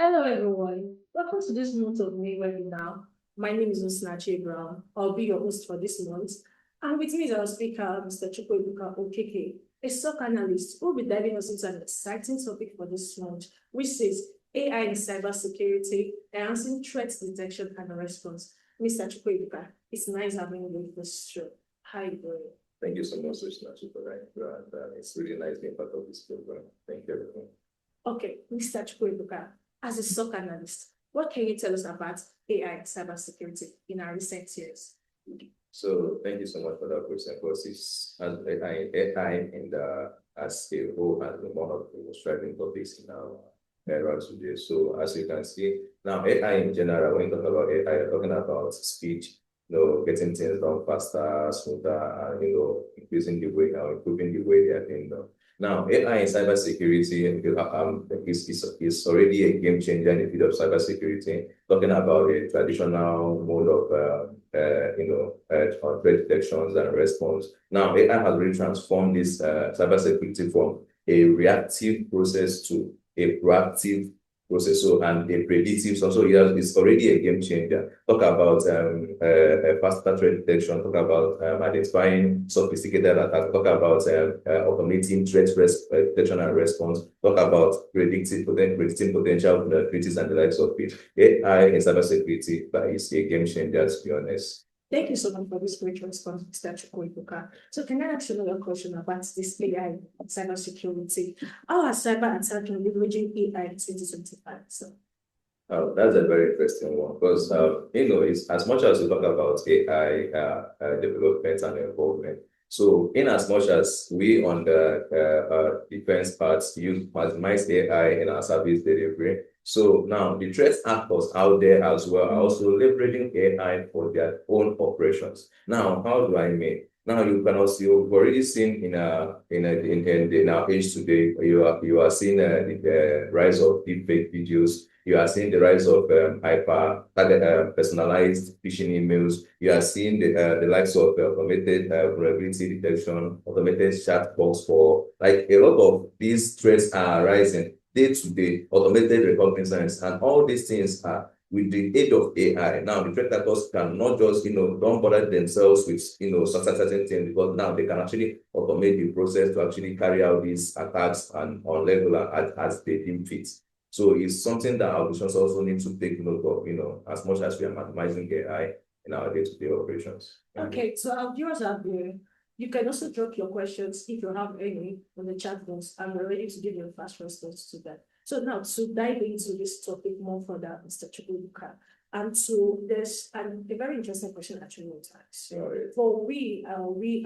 Hello, everyone. Welcome to this month of May webinar. My name is Osinachi Brown. I'll be your host for this month. And with me is our speaker, Mr. Chukwuebuka Okeke, a SOC analyst who will be diving us into an exciting topic for this month, which is AI in cybersecurity, enhancing threat detection and response. Mr. Chukwuebuka, it's nice having you with this show. How are you doing? Thank you so much, Osinachi, for that. And it's really nice being part of this program. Thank you, everyone. Okay, Mr. Chukwuebuka, as a SOC analyst, what can you tell us about AI and cybersecurity in our recent years? So thank you so much for that question, because it's as AI in the as a whole has been one of the most striking topics in our era today. So as you can see, now AI in general, when you talk about AI, you're talking about speed, getting things done faster, smoother, and increasing the way, improving the way they are being done. Now, AI in cybersecurity is already a game changer in the field of cybersecurity. Talking about a traditional mode of threat detections and response. Now, AI has really transformed this cybersecurity from a reactive process to a proactive process, and a predictive. So it's already a game changer. Talk about faster threat detection. Talk about identifying sophisticated attacks. Talk about automating threat detection and response. Talk about predicting potential vulnerabilities and the likes of it. AI in cybersecurity, that is a game changer, to be honest. Thank you so much for this great response, Mr. Chukwuebuka. So can I ask you another question about this AI cybersecurity? How are cyber attacks leveraging AI in 2025? So that's a very interesting one, because it's as much as we talk about AI development and involvement. So, in as much as we on the defense parts use maximize AI in our service delivery, so now the threat actors out there as well are also leveraging AI for their own operations. Now, how do I mean? Now you can also, you've already seen in our age today, you are seeing the rise of deepfake videos. You are seeing the rise of hyper personalized phishing emails. You are seeing the likes of automated vulnerability detection, automated chat box for, like, a lot of these threats are rising day to day, automated reconnaissance, and all these things are with the aid of AI. Now, the threat actors cannot just, don't bother themselves with, certain things, because now they can actually automate the process to actually carry out these attacks and on level as they deem fit. So it's something that our organizations also need to take note of, as much as we are maximizing AI in our day-to-day operations. Okay, so our viewers are there. You can also drop your questions if you have any on the chat box, and we're ready to give you a fast response to that. So now to dive into this topic more further, Mr. Chukwuebuka, and so there's a very interesting question actually want to ask. Right. For we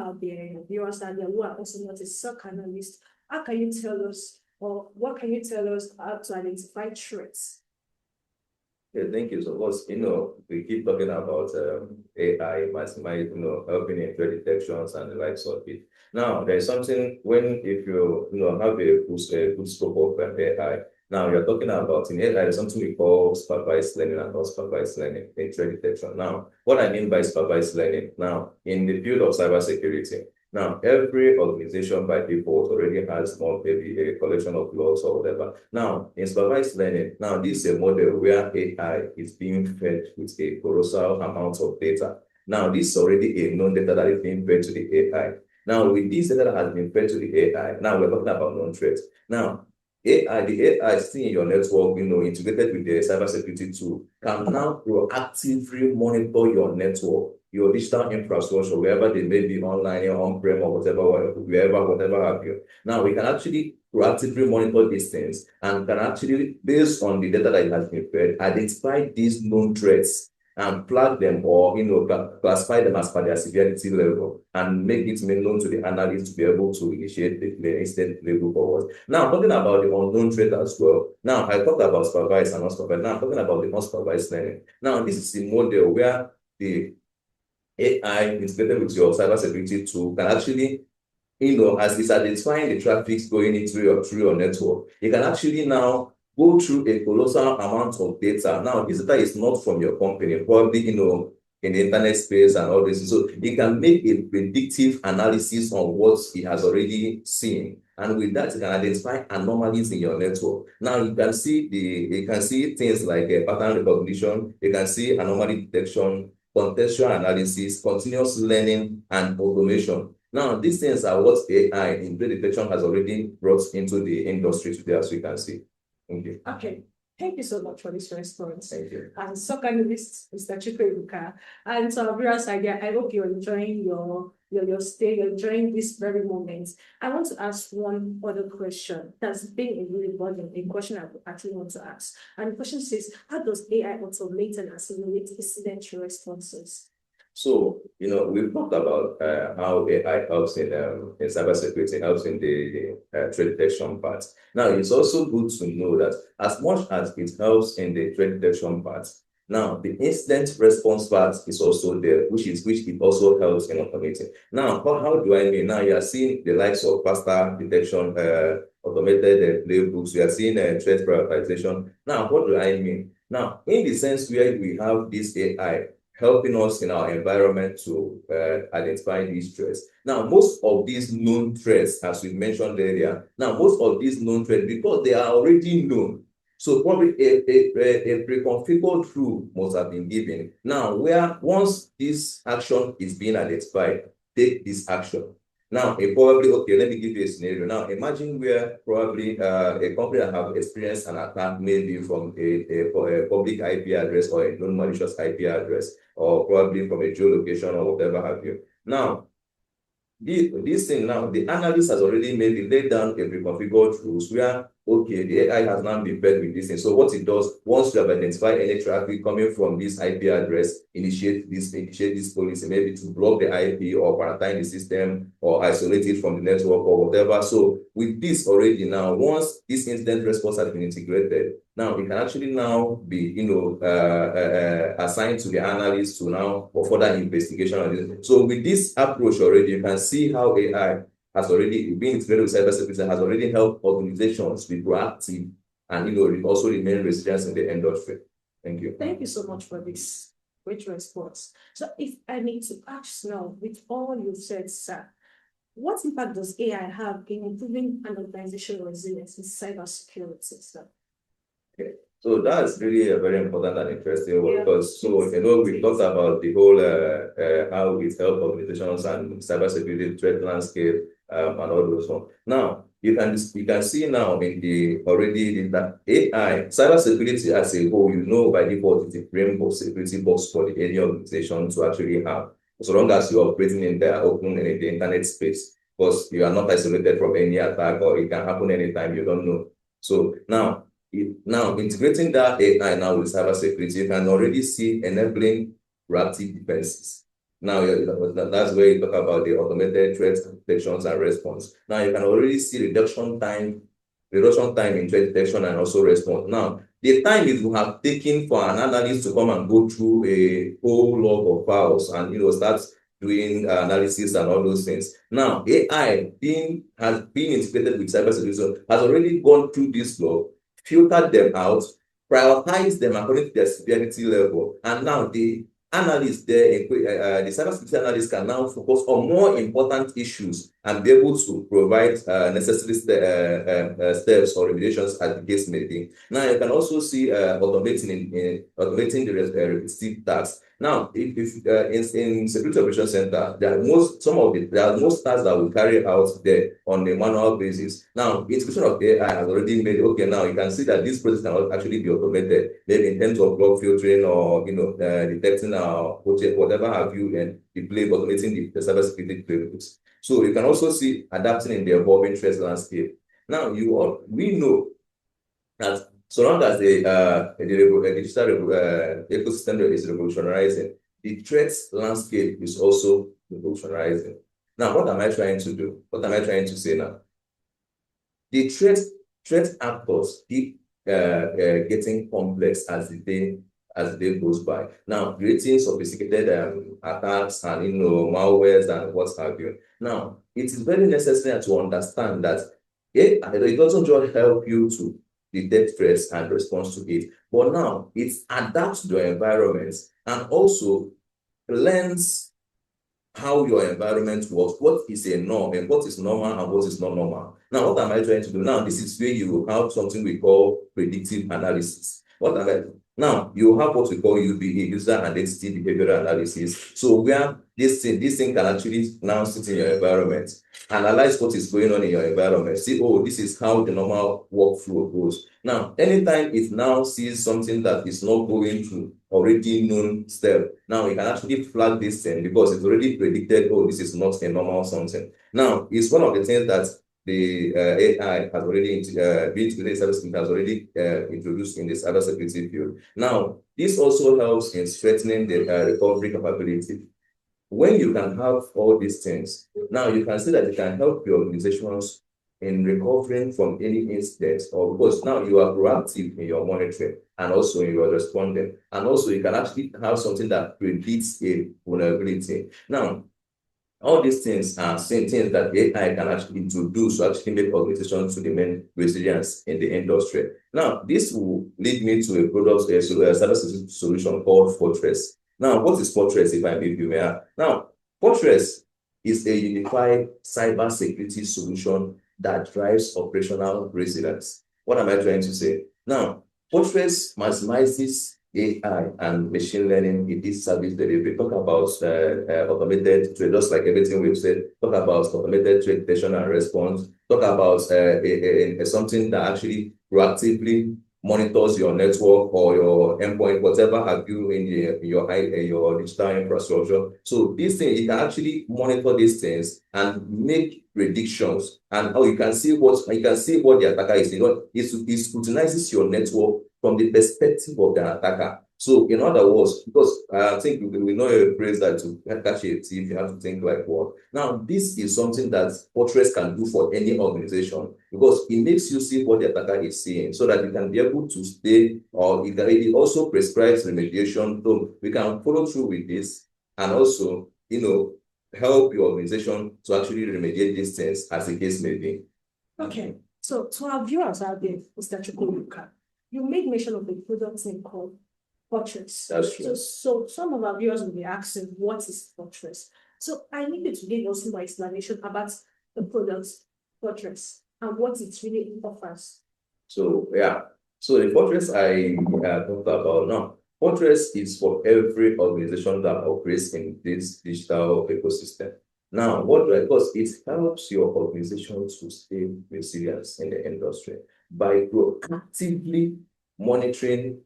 out there, viewers out there who are also not a SOC analyst, how can you tell us, or what can you tell us how to identify threats? Yeah, thank you. So, of course, we keep talking about AI, maximize, helping in threat detections and the likes of it. Now, there's something if you, have a good scope of AI. Now, you're talking about in AI, there's something we call supervised learning and unsupervised learning in threat detection. Now, what I mean by supervised learning, now, in the field of cybersecurity, now, every organization by default already has maybe a collection of logs or whatever. Now, in supervised learning, now this is a model where AI is being fed with a colossal amount of data. Now, this is already a known data that is being fed to the AI. Now, with this data that has been fed to the AI, now we're talking about known threats. Now, the AI sitting in your network, integrated with the cybersecurity tool, can now proactively monitor your network, your digital infrastructure, wherever they may be, online or on-prem or whatever have you. Now, we can actually proactively monitor these things and can actually, based on the data that has been fed, identify these known threats and flag them, or classify them as per their severity level, and make it known to the analyst to be able to initiate the incident level forward. Now, talking about the unknown threat as well. Now, I talked about supervised and unsupervised. Now, I'm talking about the unsupervised learning. Now, this is a model where the AI integrated with your cybersecurity tool can actually, as it's identifying the traffic going into through your network, you can actually now go through a colossal amount of data. Now, this data is not from your company, probably, in the internet space and all this. So it can make a predictive analysis on what it has already seen. And with that, you can identify anomalies in your network. Now you can see things like pattern recognition, you can see anomaly detection, contextual analysis, continuous learning, and automation. Now, these things are what AI in threat detection has already brought into the industry today, as we can see. Thank you. Okay. Thank you so much for this response. Thank you. And SOC analyst, Mr. Chikwebuka. And to our viewers idea, I hope you're enjoying your stay, you're enjoying this very moment. I want to ask one other question that's been a really burden, a question I actually want to ask. And the question says, how does AI automate and accelerate incident responses? So, we've talked about how AI helps in cybersecurity, helps in the threat detection part. Now, it's also good to know that as much as it helps in the threat detection part, now the incident response part is also there, which it also helps in automating. Now, how do I mean? Now, you are seeing the likes of faster detection, automated playbooks. You are seeing threat prioritization. Now, what do I mean? Now, in the sense where we have this AI helping us in our environment to identify these threats. Now, most of these known threats, as we mentioned earlier, because they are already known, so probably a pre-configured rule must have been given. Now, where once this action is being identified, take this action. Now, okay, let me give you a scenario. Now, imagine where probably a company that have experienced an attack, maybe from a public IP address or a non-malicious IP address, or probably from a geolocation or whatever have you. Now, this thing now, the analyst has already maybe laid down a pre-configured rules where, okay, the AI has now been fed with this thing. So what it does, once you have identified any traffic coming from this IP address, initiate this policy, maybe to block the IP or quarantine the system or isolate it from the network or whatever. So with this already now, once this incident response has been integrated, now it can actually now be, assigned to the analyst to now for further investigation. So with this approach already, you can see how AI has already been integrated with cybersecurity, has already helped organizations be proactive and also remain resilient in the industry. Thank you. Thank you so much for this great response. So if I need to ask now, with all you said, sir, what impact does AI have in improving an organizational resilience in cybersecurity, sir? Okay. So that's really a very important and interesting one, because we talked about the whole how it helps organizations and cybersecurity threat landscape and all those ones. Now you can see now in that AI cybersecurity as a whole, by default it's a framework security box for any organization to actually have, so long as you're operating in the open in the internet space, because you are not isolated from any attack, or it can happen anytime, you don't know. So now integrating that AI now with cybersecurity, you can already see enabling proactive defenses. Now, that's where you talk about the automated threat detections and response. Now, you can already see reduction time in threat detection and also response. Now, the time it will have taken for an analyst to come and go through a whole log of files and start doing analysis and all those things. Now, AI has been integrated with cybersecurity, has already gone through this log, filtered them out, prioritize them according to their severity level, and now the analysts there, the cybersecurity analysts can now focus on more important issues and be able to provide necessary steps or remediations as the case may be. Now you can also see automating the repetitive tasks. Now, if in security operations center, there are most tasks that we carry out there on a manual basis. Now, integration of AI has already made okay. Now you can see that this process can actually be automated, maybe in terms of log filtering or detecting whatever have you, and automating the cybersecurity playbooks. So you can also see adapting in the evolving threat landscape. Now we know that so long as the digital ecosystem is revolutionizing, the threat landscape is also revolutionizing. Now, what am I trying to do? What am I trying to say now? The threat actors keep getting complex as the day goes by. Now, creating sophisticated attacks and malwares and what have you. Now, it is very necessary to understand that it doesn't just help you to detect threats and respond to it, but now it adapts to your environment and also learns how your environment works, what is a norm and what is normal and what is not normal. Now, what am I trying to do? Now, this is where you have something we call predictive analysis. What am I? Now, you have what we call UBA, user identity behavioral analysis. So where this thing can actually now sit in your environment, analyze what is going on in your environment, see, oh, this is how the normal workflow goes. Now, anytime it now sees something that is not going to already known step, now you can actually flag this thing because it's already predicted, oh, this is not a normal something. Now, it's one of the things that the AI has already cybersecurity has already introduced in the cybersecurity field. Now, this also helps in strengthening the recovery capability. When you can have all these things, now you can see that it can help your organizations in recovering from any incident, or because now you are proactive in your monitoring and also in your responding. And also you can actually have something that predicts a vulnerability. Now, all these things are things that AI can actually introduce to actually make organizations to remain resilience in the industry. Now, this will lead me to a product, a cybersecurity solution called Fortress. Now, what is Fortress, if I may be aware? Now, Fortress is a unified cybersecurity solution that drives operational resilience. What am I trying to say? Now, Fortress maximizes AI and machine learning in this service delivery. Talk about automated trade, just like everything we've said. Talk about automated trade detection and response. Talk about something that actually proactively monitors your network or your endpoint, whatever have you in your digital infrastructure. So this thing, you can actually monitor these things and make predictions. And you can see what the attacker is doing. It scrutinizes your network from the perspective of the attacker. So in other words, because I think we know a phrase that to catch a thief, you have to think like what. Now, this is something that Fortress can do for any organization because it makes you see what the attacker is seeing so that you can be able to stay, or it also prescribes remediation. So we can follow through with this and also, help your organization to actually remediate these things as the case may be. Okay, so to our viewers out there, Mr. Chukwuka, you made mention of the product name called Fortress. That's true. So some of our viewers will be asking, what is Fortress? So I need you to give us more explanation about the product Fortress and what it really offers. So yeah, so the Fortress I talked about now. Fortress is for every organization that operates in this digital ecosystem. Now, because it helps your organization to stay resilient in the industry by proactively monitoring,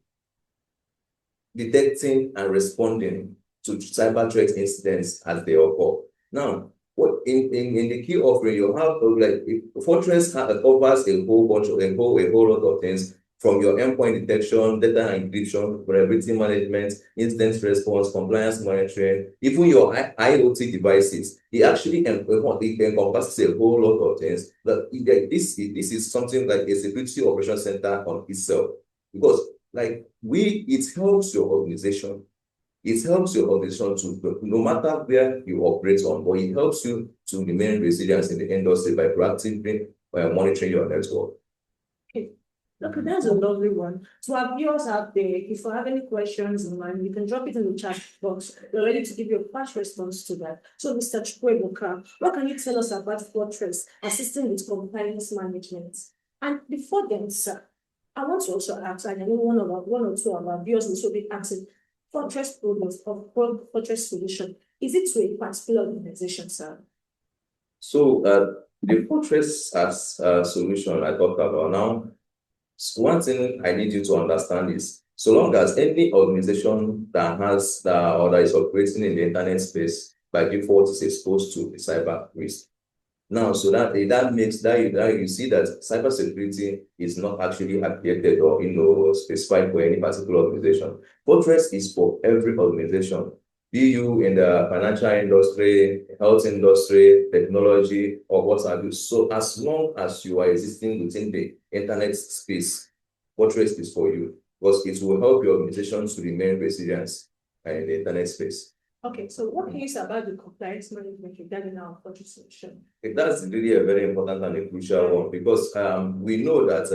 detecting, and responding to cyber threat incidents as they occur. Now, what in the key offering, you have Fortress covers a whole lot of things, from your endpoint detection, data encryption, vulnerability management, incident response, compliance monitoring, even your IoT devices. It actually encompasses a whole lot of things. This is something like a security operation center on itself, because it helps your organization. It helps your organization to, no matter where you operate on, but it helps you to remain resilient in the industry by proactively monitoring your network. Okay, that's a lovely one. So our viewers out there, if you have any questions in mind, you can drop it in the chat box. We're ready to give you a fast response to that. So Mr. Chukwuebuka, what can you tell us about Fortress assisting with compliance management? And before then, sir, I want to also ask, and I know one or two of our viewers will also be asking, Fortress products or Fortress solution, is it to a particular organization, sir? So the Fortress as a solution I talked about now, one thing I need you to understand is, so long as any organization that has or that is operating in the internet space by default is exposed to the cyber risk. Now, so that makes that you see that cybersecurity is not actually affiliated or specified for any particular organization. Fortress is for every organization, be you in the financial industry, health industry, technology, or what have you. So as long as you are existing within the internet space, Fortress is for you, because it will help your organization to remain resilient in the internet space. Okay, so what can you say about the compliance management regarding our Fortress solution? That's really a very important and a crucial one, because we know that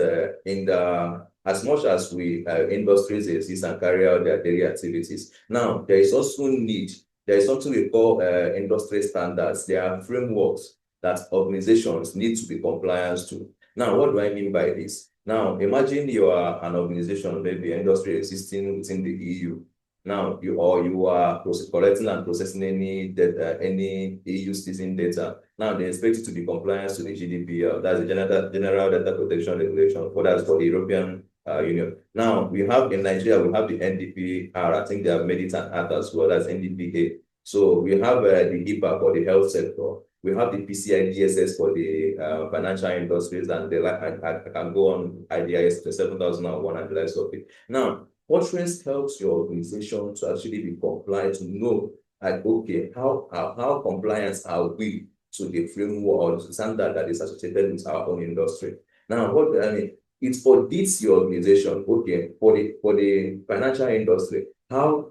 as much as we industries exist and carry out their daily activities, now there is also need there is something we call industry standards. There are frameworks that organizations need to be compliant to. Now, what do I mean by this? Now, imagine you are an organization, maybe industry existing within the EU. Now, you are collecting and processing any data, any EU citizen data. Now, they expect you to be compliant to the GDPR. That's the General Data Protection Regulation. That's for the European Union. Now, we have in Nigeria, we have the NDPR. I think they have made it an act as well as NDPA. So we have the HIPAA for the health sector. We have the PCI DSS for the financial industries, and I can go on IDIS 7001 and the likes of it. Now, Fortress helps your organization to actually be compliant, to know, like, okay, how compliant are we to the framework or the standard that is associated with our own industry. Now, what I mean, it audits your organization, okay, for the financial industry. How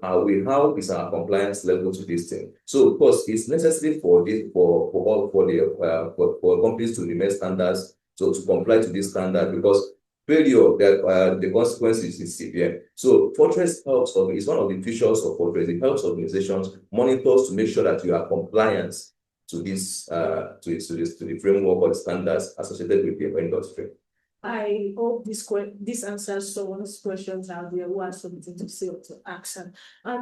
is our compliance level to this thing? So, of course, it's necessary for companies to remain standards, so to comply to this standard, because failure, the consequences is severe. So Fortress helps, is one of the features of Fortress. It helps organizations, monitors to make sure that you are compliant to this, to the framework or the standards associated with your industry. I hope this answers someone's questions out there who has something to say or to ask. And I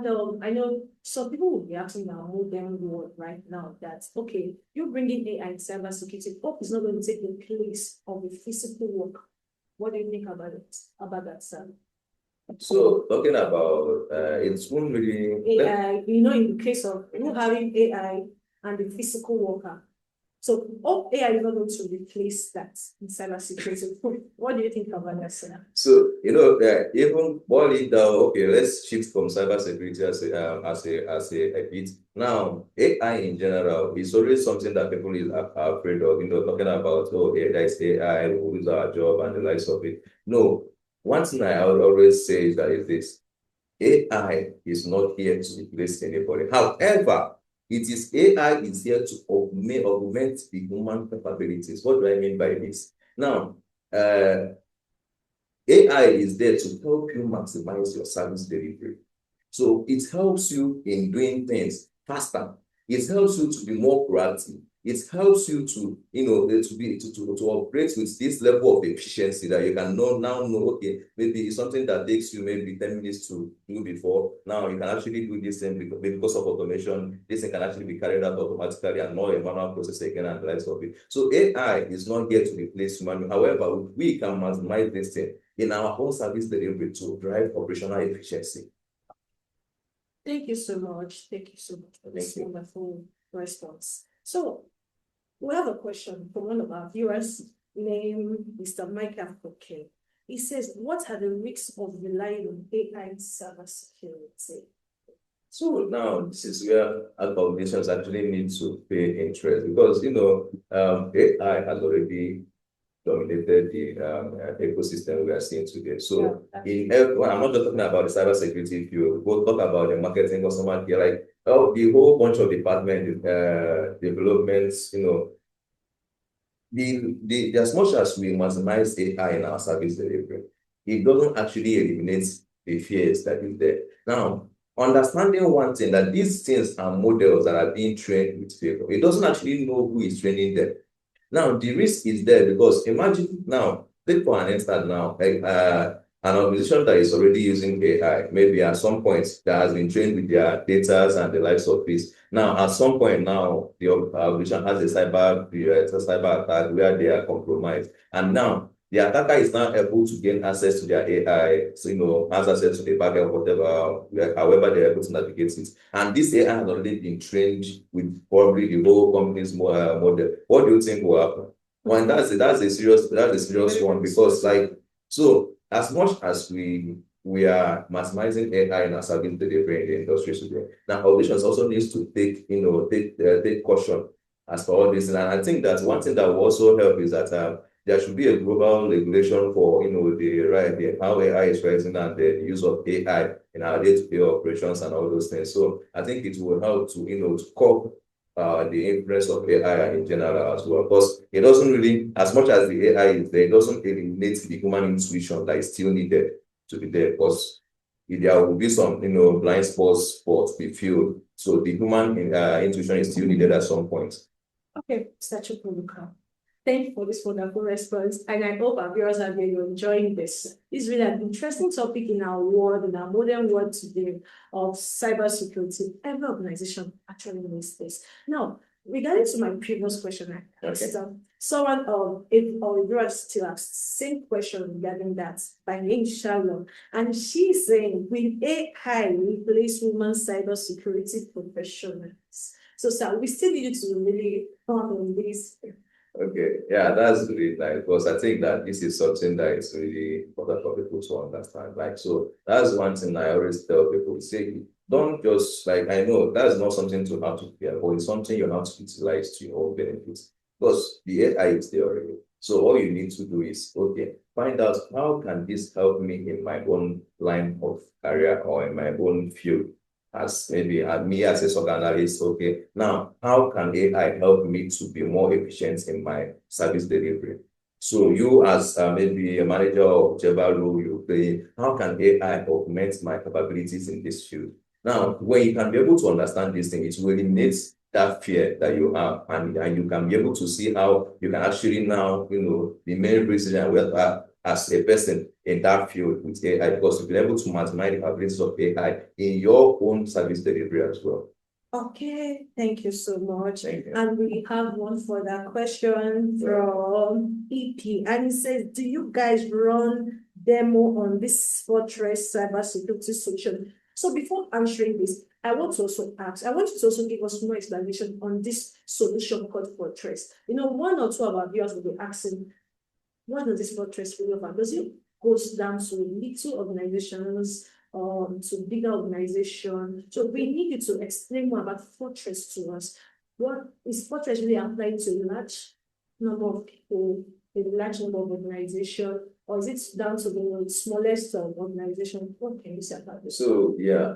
know some people will be asking our modern world right now that, okay, you're bringing AI and cybersecurity. Hope is not going to take the place of the physical work. What do you think about it? About that, sir? So talking about it's one really AI, in the case of having AI and the physical worker. So AI is not going to replace that in cybersecurity. What do you think about that, sir? So even boil it down. Okay, let's shift from cybersecurity as a bit. Now, AI in general is always something that people are afraid of. Talking about there's AI will lose our job and the likes of it. No, one thing I would always say is that AI is not here to replace anybody. However, AI is here to augment the human capabilities. What do I mean by this? Now, AI is there to help you maximize your service delivery. So it helps you in doing things faster. It helps you to be more proactive. It helps you to, to operate with this level of efficiency that you can now know, okay, maybe it's something that takes you maybe 10 minutes to do before. Now you can actually do this thing because of automation. This thing can actually be carried out automatically and not a manual process again and the rest of it. So AI is not here to replace human. However, we can maximize this thing in our own service delivery to drive operational efficiency. Thank you so much. Thank you so much for this wonderful response. So we have a question from one of our viewers named Mr. Michael Koke. He says, what are the risks of relying on AI in cybersecurity? So now this is where organizations actually need to pay interest, because AI has already dominated the ecosystem we are seeing today. So I'm not just talking about the cybersecurity field. We'll talk about the marketing, customer care, like the whole bunch of department developments. As much as we maximize AI in our service delivery, it doesn't actually eliminate the fears that is there. Now, understanding one thing, that these things are models that are being trained with people. It doesn't actually know who is training them. Now, the risk is there because imagine now, take for an instance now, like an organization that is already using AI, maybe at some point that has been trained with their data and the likes of this. Now, at some point now, the organization has a cyber attack where they are compromised. And now, the attacker is now able to gain access to their AI, so, has access to the backend, whatever, however they're able to navigate it. And this AI has already been trained with probably the whole company's model. What do you think will happen? Well, that's a serious one, because so as much as we are maximizing AI in our service delivery in the industry today, now organizations also needs to take caution as for all this. And I think that one thing that will also help is that there should be a global regulation for how AI is rising and the use of AI in our day-to-day operations and all those things. So I think it will help to curb the influence of AI in general as well, because it doesn't really, as much as the AI is there, it doesn't eliminate the human intuition that is still needed to be there, because there will be some blind spots to be filled So the human intuition is still needed at some point. Okay, Mr. Chukwuka. Thank you for this wonderful response, and I hope our viewers are really enjoying this. It's really an interesting topic in our world, in our modern world today, of cybersecurity. Every organization actually needs this. Now, regarding to my previous question, I asked someone if our viewers still have same question regarding that by name Shalom, and she's saying, will AI replace women cybersecurity professionals? So, sir, we still need you to really comment on this. Okay, yeah, that's really nice because I think that this is something that is really important for people to understand. Like, so that's one thing I always tell people: say, don't just like I know that's not something to have to fear, but it's something you have to utilize to your own benefits because the AI is there already. So all you need to do is okay, find out how can this help me in my own line of career or in my own field as maybe me as a SOC analyst, okay, now how can AI help me to be more efficient in my service delivery? So you as maybe a manager of whichever role you play, how can AI augment my capabilities in this field? Now, when you can be able to understand this thing, it will eliminate that fear that you have, and you can be able to see how you can actually now, the main reason where as a person in that field with AI because you've been able to maximize the capabilities of AI in your own service delivery as well. Okay, thank you so much. Thank you. And we have one further question from EP, and it says, do you guys run demo on this Fortress cybersecurity solution? So before answering this, I want to also ask, I want you to also give us more explanation on this solution called Fortress. One or two of our viewers will be asking, what does this Fortress really offer? Does it goes down to little organizations, to bigger organization? So we need you to explain more about Fortress to us. What is Fortress really applying to a large number of people, a large number of organizations, or is it down to the smallest organization? What can you say about this? So yeah,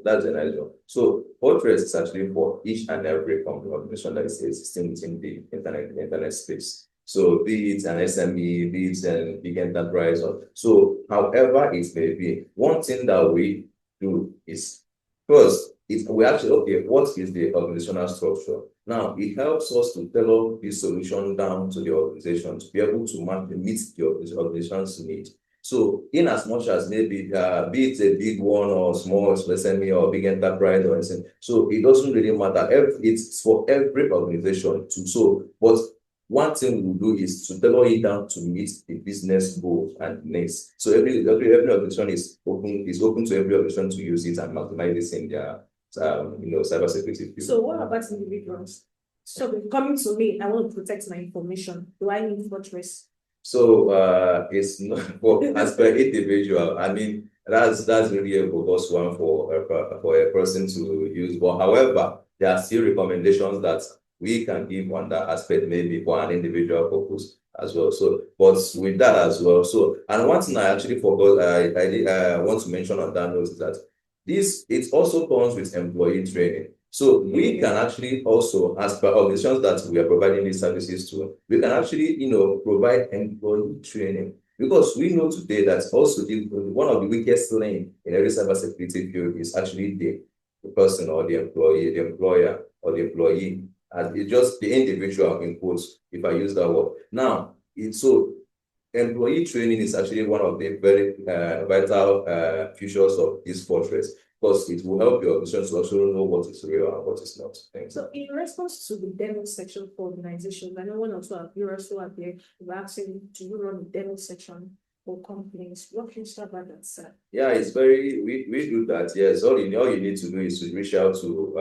that's a nice one. So Fortress is actually for each and every company organization that is existing within the internet space. So be it an SME, be it a big enterprise, or so however it may be, one thing that we do is first, we actually okay, what is the organizational structure? Now it helps us to tailor the solution down to the organization to be able to meet the organization's need. So in as much as maybe be it a big one or small SME or big enterprise or anything, so it doesn't really matter. It's for every organization to so, but one thing we'll do is to tailor it down to meet the business goals and needs. So every organization is open to every organization to use it and maximize this in their cybersecurity field. So what about individuals? So coming to me, I want to protect my information. Do I need Fortress? So it's not for as per individual. I mean, that's really a robust one for a person to use. But however, there are still recommendations that we can give on that aspect, maybe for an individual purpose as well. So, but with that as well. So, and one thing I actually forgot, I want to mention on that note is that it also comes with employee training. So we can actually also, as per organizations that we are providing these services to, we can actually, provide employee training because we know today that also one of the weakest link in every cybersecurity field is actually the person or the employee, the employer or the employee, and it's just the individual in quotes, if I use that word. Now, so employee training is actually one of the very vital features of this Fortress because it will help your organization to also know what is real and what is not. So in response to the demo section for organizations, I know one or two of you also are there, we're asking, do you run the demo section for companies? What can you say about that, sir? Yeah, it's we do that. Yes, all you need to do is to reach out to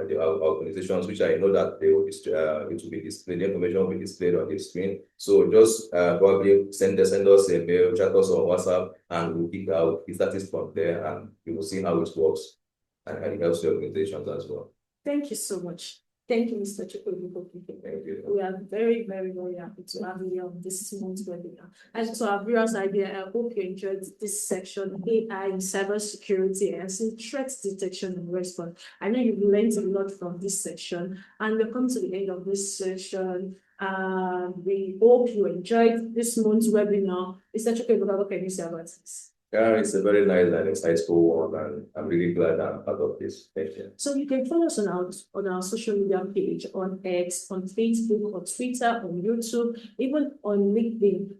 the organizations, which I know that they will it will be displayed, the information will be displayed on the screen. So just probably send us a mail, chat us on WhatsApp, and we'll pick out the statistics from there, and you will see how it works and it helps the organizations as well. Thank you so much. Thank you, Mr. Chukwuka. Thank you. We are very, very, very happy to have you on this month's webinar. And to our viewers idea, I hope you enjoyed this section, AI in cybersecurity and some threat detection and response. I know you've learned a lot from this section, and we've come to the end of this session. We hope you enjoyed this month's webinar. Mr. Chukwuka, what can you say about this? Yeah, it's a very nice and insightful one, and I'm really glad I'm part of this. Thank you. So you can follow us on our social media page, on X, on Facebook, on Twitter, on YouTube, even on LinkedIn.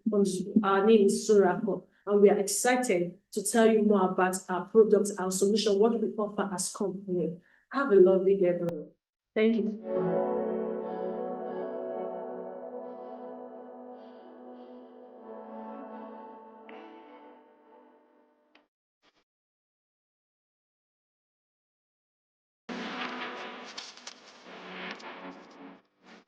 Our name is Surako, and we are excited to tell you more about our products, our solution, what we offer as company. Have a lovely day, everyone. Thank you.